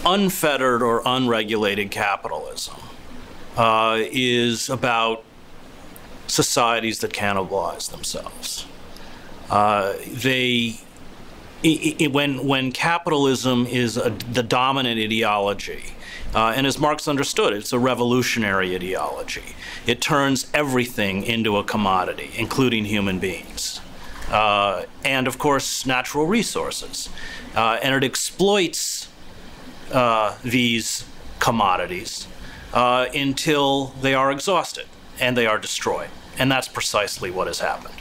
unfettered or unregulated capitalism is about societies that cannibalize themselves. When capitalism is the dominant ideology, and as Marx understood, it's a revolutionary ideology. It turns everything into a commodity, including human beings, and of course natural resources, and it exploits these commodities until they are exhausted and they are destroyed. And that's precisely what has happened.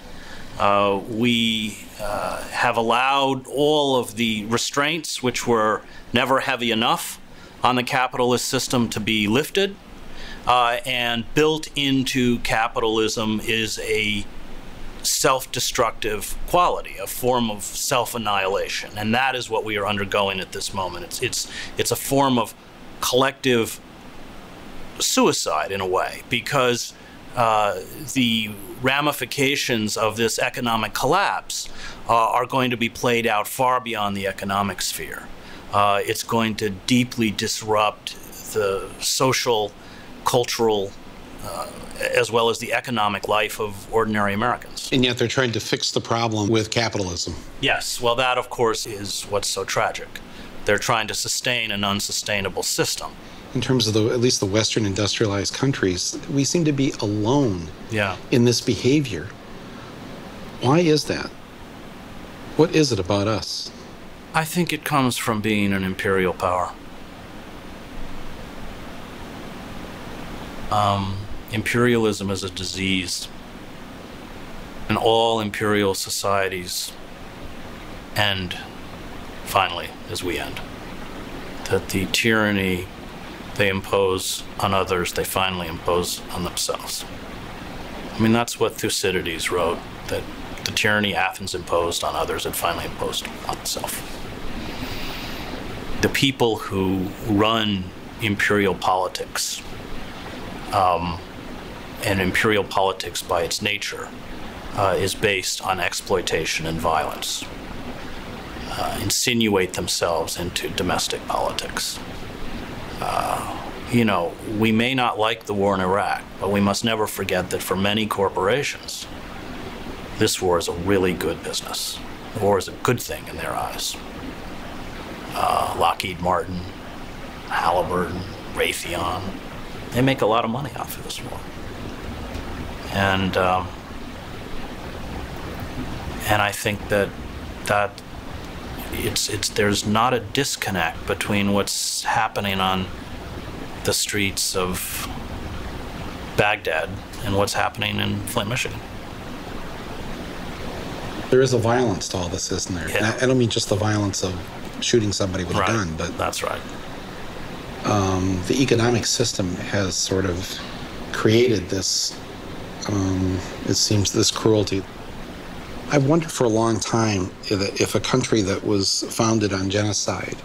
We have allowed all of the restraints, which were never heavy enough, on the capitalist system to be lifted, and built into capitalism is a self-destructive quality, a form of self-annihilation, and that is what we are undergoing at this moment. It's a form of collective suicide in a way, because the ramifications of this economic collapse are going to be played out far beyond the economic sphere. It's going to deeply disrupt the social, cultural, as well as the economic life of ordinary Americans. And yet they're trying to fix the problem with capitalism. Yes, well, that, of course, is what's so tragic. They're trying to sustain an unsustainable system. In terms of at least the Western industrialized countries, we seem to be alone in this behavior. Why is that? What is it about us? I think it comes from being an imperial power. Imperialism is a disease, and all imperial societies end, finally, as we end. That the tyranny they impose on others, they finally impose on themselves. I mean, that's what Thucydides wrote, that the tyranny Athens imposed on others had finally imposed on itself. The people who run imperial politics, and imperial politics by its nature, is based on exploitation and violence, insinuate themselves into domestic politics. We may not like the war in Iraq, but we must never forget that for many corporations, this war is a really good business. The war is a good thing in their eyes. Lockheed Martin, Halliburton, Raytheon, they make a lot of money off of this war. And I think that there's not a disconnect between what's happening on the streets of Baghdad and what's happening in Flint, Michigan. There is a violence to all this, isn't there? Yeah. I don't mean just the violence of shooting somebody with a gun, but that's right. The economic system has sort of created this, it seems, this cruelty. I've wondered for a long time if a country that was founded on genocide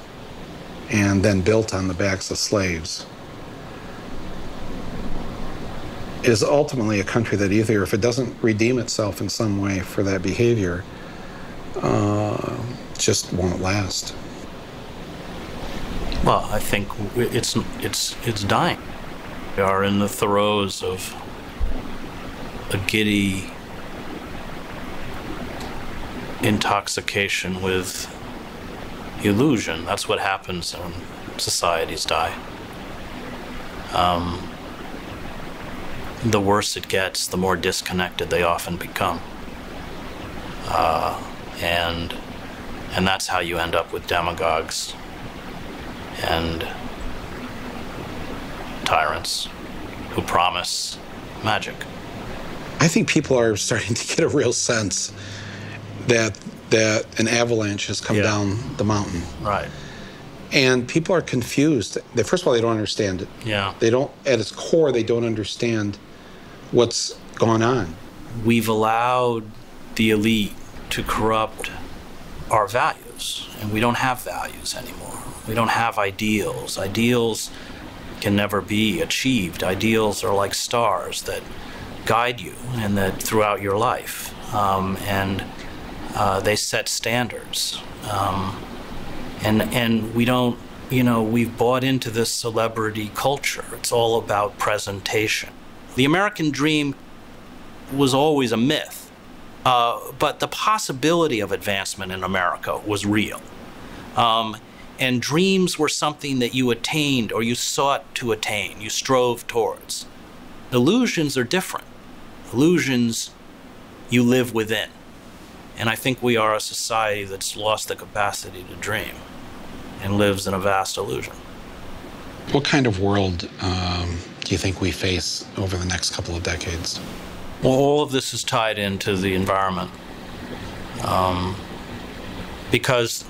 and then built on the backs of slaves is ultimately a country that either, if it doesn't redeem itself in some way for that behavior, just won't last. Well, I think it's dying. We are in the throes of a giddy intoxication with illusion. That's what happens when societies die. The worse it gets, the more disconnected they often become. And that's how you end up with demagogues and tyrants who promise magic. I think people are starting to get a real sense that an avalanche has come down the mountain. Right. And people are confused. First of all, they don't understand it. Yeah. They don't, at its core, they don't understand what's gone on. We've allowed the elite to corrupt our values, and we don't have values anymore. We don't have ideals. Ideals can never be achieved. Ideals are like stars that guide you and that throughout your life, and they set standards. And we don't we've bought into this celebrity culture. It's all about presentation. The American dream was always a myth, but the possibility of advancement in America was real. And dreams were something that you attained or you sought to attain, you strove towards. Illusions are different. Illusions you live within. And I think we are a society that's lost the capacity to dream and lives in a vast illusion. What kind of world do you think we face over the next couple of decades? Well, all of this is tied into the environment. Because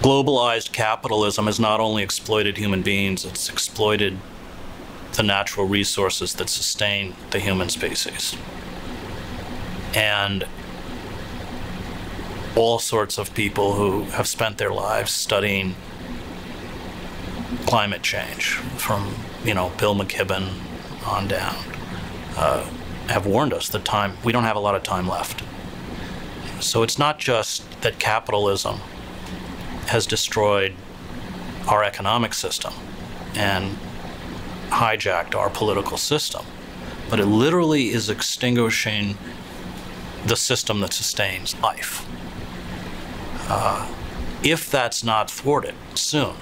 globalized capitalism has not only exploited human beings, it's exploited the natural resources that sustain the human species. And all sorts of people who have spent their lives studying climate change, from Bill McKibben on down, have warned us that we don't have a lot of time left. So it's not just that capitalism has destroyed our economic system and hijacked our political system, but it literally is extinguishing the system that sustains life. If that's not thwarted soon,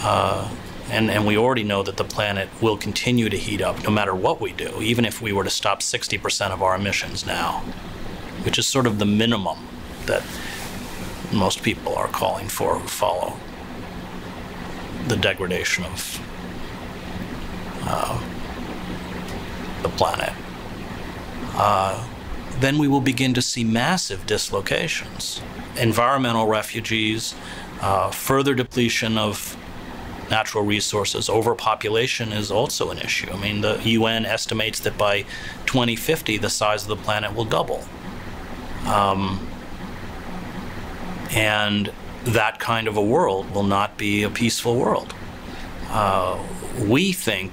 and we already know that the planet will continue to heat up no matter what we do, even if we were to stop 60% of our emissions now, which is sort of the minimum that most people are calling for who follow the degradation of the planet, then we will begin to see massive dislocations. Environmental refugees, further depletion of natural resources, overpopulation is also an issue. I mean, the UN estimates that by 2050, the size of the planet will double. And that kind of a world will not be a peaceful world. We think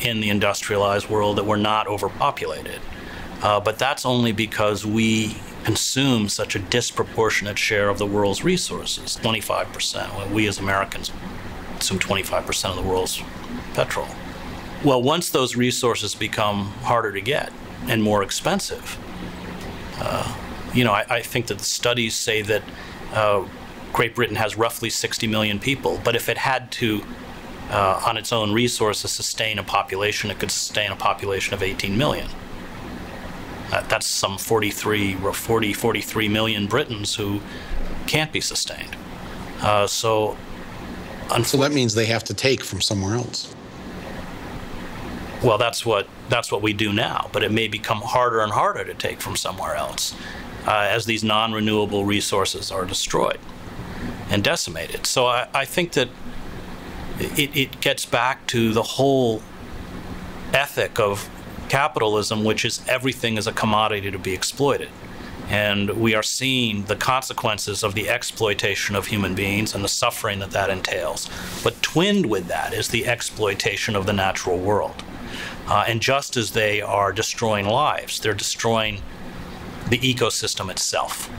in the industrialized world that we're not overpopulated, but that's only because we consume such a disproportionate share of the world's resources, 25%. We as Americans consume 25% of the world's petrol. Well, once those resources become harder to get and more expensive, I think that the studies say that Great Britain has roughly 60 million people, but if it had to, on its own resources, sustain a population, it could sustain a population of 18 million. That's some 43 million Britons who can't be sustained. So that means they have to take from somewhere else. Well, that's what we do now, but it may become harder and harder to take from somewhere else as these non-renewable resources are destroyed and decimated. So I think that it gets back to the whole ethic of capitalism, which is everything is a commodity to be exploited. And we are seeing the consequences of the exploitation of human beings and the suffering that entails. But twinned with that is the exploitation of the natural world. And just as they are destroying lives, they're destroying the ecosystem itself.